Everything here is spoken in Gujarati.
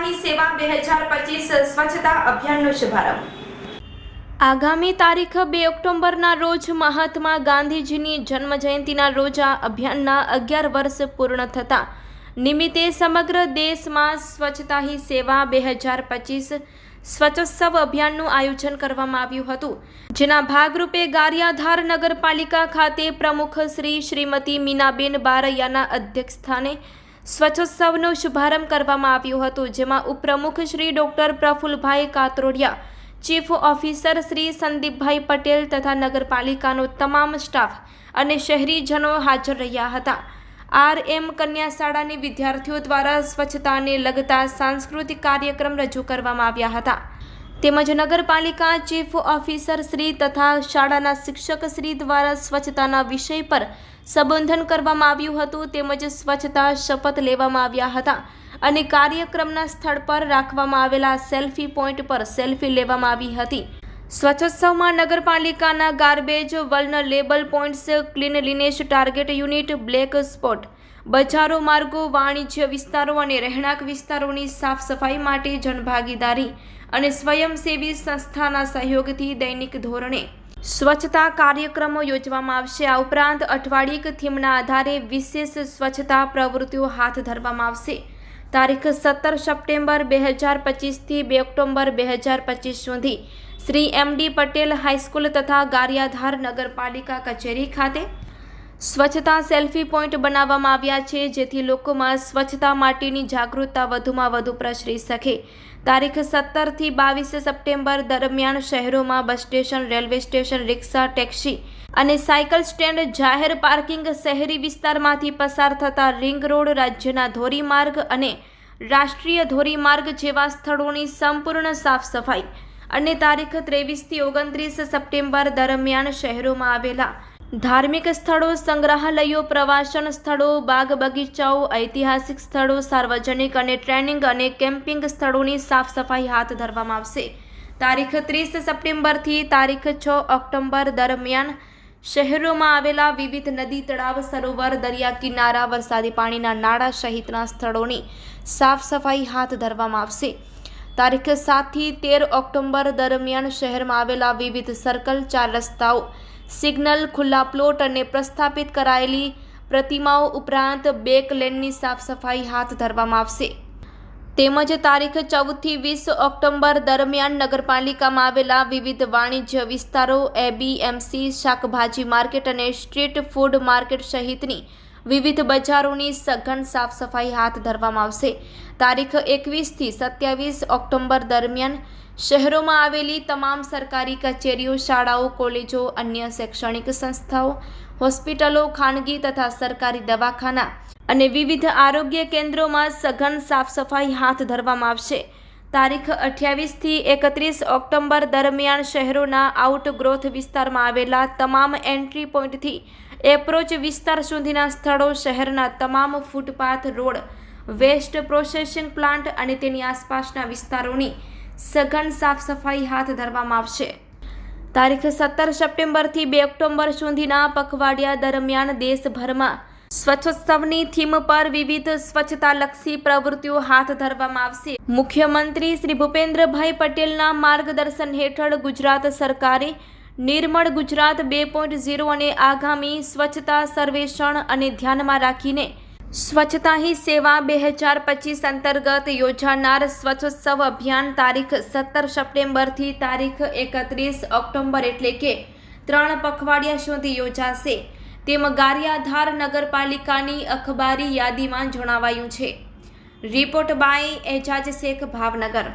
ही सेवा 2025 स्वच्छता अभियानનો શુભારંભ। આગામી તારીખ 2 ઓક્ટોબરના રોજ મહાત્મા ગાંધીજીની જન્મજયંતિના રોજ આ અભિયાનના 11 વર્ષ પૂર્ણ થતા નિમિત્તે સમગ્ર દેશમાં સ્વચ્છતા હી સેવા 2025 સ્વચ્છોત્સવ અભિયાનનું આયોજન કરવામાં આવ્યું હતું, જેના ભાગરૂપે ગારિયાધાર નગરપાલિકા ખાતે પ્રમુખ શ્રીમતી મીનાબેન બારૈયાના અધ્યક્ષસ્થાને સ્વચ્છોત્સવનો શુભારંભ કરવામાં આવ્યો હતો, જેમાં ઉપપ્રમુખ Shri doctor Prafulbhai Katrodiya, chief officer Shri Sandipbhai Patel તથા નગરપાલિકાનો તમામ સ્ટાફ અને શહેરીજનો હાજર રહ્યા હતા। RM કન્યા શાળાની વિદ્યાર્થીઓ દ્વારા સ્વચ્છતાને લગતા સાંસ્કૃતિક કાર્યક્રમ રજૂ કરવામાં આવ્યા હતા, તેમજ નગરપાલિકા ચીફ ઓફિસર શ્રી તથા શાળાના શિક્ષક શ્રી દ્વારા સ્વચ્છતાના વિષય પર સંબોધન કરવામાં આવ્યું હતું, તેમજ સ્વચ્છતા શપથ લેવામાં આવ્યા હતા અને કાર્યક્રમના સ્થળ પર રાખવામાં આવેલા સેલ્ફી પોઈન્ટ પર સેલ્ફી લેવામાં આવી હતી। સ્વચ્છોત્સવમાં નગરપાલિકાના garbage vulnerable points, cleanliness target unit, black spot, બજારો, માર્ગો, વાણિજ્ય વિસ્તારો અને રહેણાંક વિસ્તારોની સાફ સફાઈ માટે જનભાગીદારી અને સ્વયંસેવી સંસ્થાના સહયોગથી દૈનિક ધોરણે સ્વચ્છતા કાર્યક્રમો યોજવામાં આવશે। આ ઉપરાંત અઠવાડિક થીમના આધારે વિશેષ સ્વચ્છતા પ્રવૃત્તિઓ હાથ ધરવામાં આવશે। તારીખ 17 સપ્ટેમ્બર 2025 થી 2 ઓક્ટોબર 2025 સુધી શ્રી MD પટેલ હાઈસ્કૂલ તથા ગારિયાધાર નગરપાલિકા કચેરી ખાતે સ્વચ્છતા સેલ્ફી પોઈન્ટ બનાવવામાં આવ્યા છે, જેથી લોકોમાં સ્વચ્છતા માટેની જાગૃતતા વધુમાં વધુ પ્રસરી શકે। તારીખ 17 થી 22 સપ્ટેમ્બર દરમિયાન શહેરોમાં બસ સ્ટેશન, રેલવે સ્ટેશન, રિક્ષા, ટેક્સી અને સાયકલ સ્ટેન્ડ, જાહેર પાર્કિંગ, શહેરી વિસ્તારમાંથી પસાર થતા રિંગ રોડ, રાજ્યના ધોરીમાર્ગ અને રાષ્ટ્રીય ધોરીમાર્ગ જેવા સ્થળોની સંપૂર્ણ સાફ સફાઈ અને તારીખ 23 થી 29 સપ્ટેમ્બર દરમિયાન શહેરોમાં આવેલા ધાર્મિક સ્થળો, સંગ્રહાલયો, પ્રવાસન સ્થળો, બાગ બગીચાઓ, ઐતિહાસિક સ્થળો, સાર્વજનિક અને ટ્રેનિંગ અને કેમ્પિંગ સ્થળોની સાફ સફાઈ હાથ ધરવામાં આવશે। તારીખ 30 સપ્ટેમ્બરથી તારીખ 6 ઓક્ટોબર દરમિયાન શહેરોમાં આવેલા વિવિધ નદી, તળાવ, સરોવર, દરિયા કિનારા, વરસાદી પાણીના નાળા સહિતના સ્થળોની સાફ સફાઈ હાથ ધરવામાં આવશે। તારીખ 7 થી 13 ઓક્ટોબર દરમિયાન શહેરમાં આવેલા વિવિધ સર્કલ, 4 રસ્તાઓ, સિગ્નલ, ખુલ્લા પ્લોટ અને પ્રસ્થાપિત કરાયેલી પ્રતિમાઓ ઉપરાંત બેક લેનની સાફ સફાઈ હાથ ધરવામાં આવશે। તેમજ તારીખ 14 થી 20 ઓક્ટોબર દરમિયાન નગરપાલિકામાં આવેલા વિવિધ વાણિજ્ય વિસ્તારો, ABMC, શાકભાજી માર્કેટ અને સ્ટ્રીટ ફૂડ માર્કેટ સહિતની વિવિધ બજારોની સઘન સાફ સફાઈ હાથ ધરવામાં આવશે। તારીખ 21 થી 27 ઓક્ટોબર દરમિયાન શહેરોમાં આવેલી તમામ સરકારી કચેરીઓ, શાળાઓ, કોલેજો, અન્ય શૈક્ષણિક સંસ્થાઓ, હોસ્પિટલો, ખાનગી તથા સરકારી દવાખાના અને વિવિધ આરોગ્ય કેન્દ્રોમાં સઘન સાફ સફાઈ હાથ ધરવામાં આવશે। તારીખ 28 થી 31 ઓક્ટોબર દરમિયાન શહેરોના આઉટગ્રોથ વિસ્તારમાં આવેલા તમામ એન્ટ્રી પોઈન્ટથી એપ્રોચ વિસ્તાર સુધીના સ્થળો, શહેરના તમામ footpath, road, waste processing plant અને તેની આસપાસના વિસ્તારોની સઘન સાફ સફાઈ હાથ ધરવામાં આવશે। તારીખ 17 સપ્ટેમ્બરથી 2 ઓક્ટોબર સુધીના પખવાડિયા દરમિયાન દેશભરમાં સ્વચ્છોત્સવની થીમ પર વિવિધ સ્વચ્છતાલક્ષી પ્રવૃત્તિઓ હાથ ધરવામાં આવશે। મુખ્યમંત્રી શ્રી ભૂપેન્દ્રભાઈ પટેલના માર્ગદર્શન હેઠળ ગુજરાત સરકારે નિર્મળ ગુજરાત 2.0 અને આગામી સ્વચ્છતા સર્વેક્ષણ અને ધ્યાનમાં રાખીને સ્વચ્છતા હી સેવા 2025 અંતર્ગત યોજાનાર સ્વચ્છોત્સવ અભિયાન તારીખ 17 સપ્ટેમ્બરથી તારીખ 31 ઓક્ટોબર એટલે કે 3 પખવાડિયા સુધી યોજાશે, તેમ ગારિયાધાર નગરપાલિકાની અખબારી યાદીમાં જણાવાયું છે। Report by Ejaz Shaikh, Bhavnagar.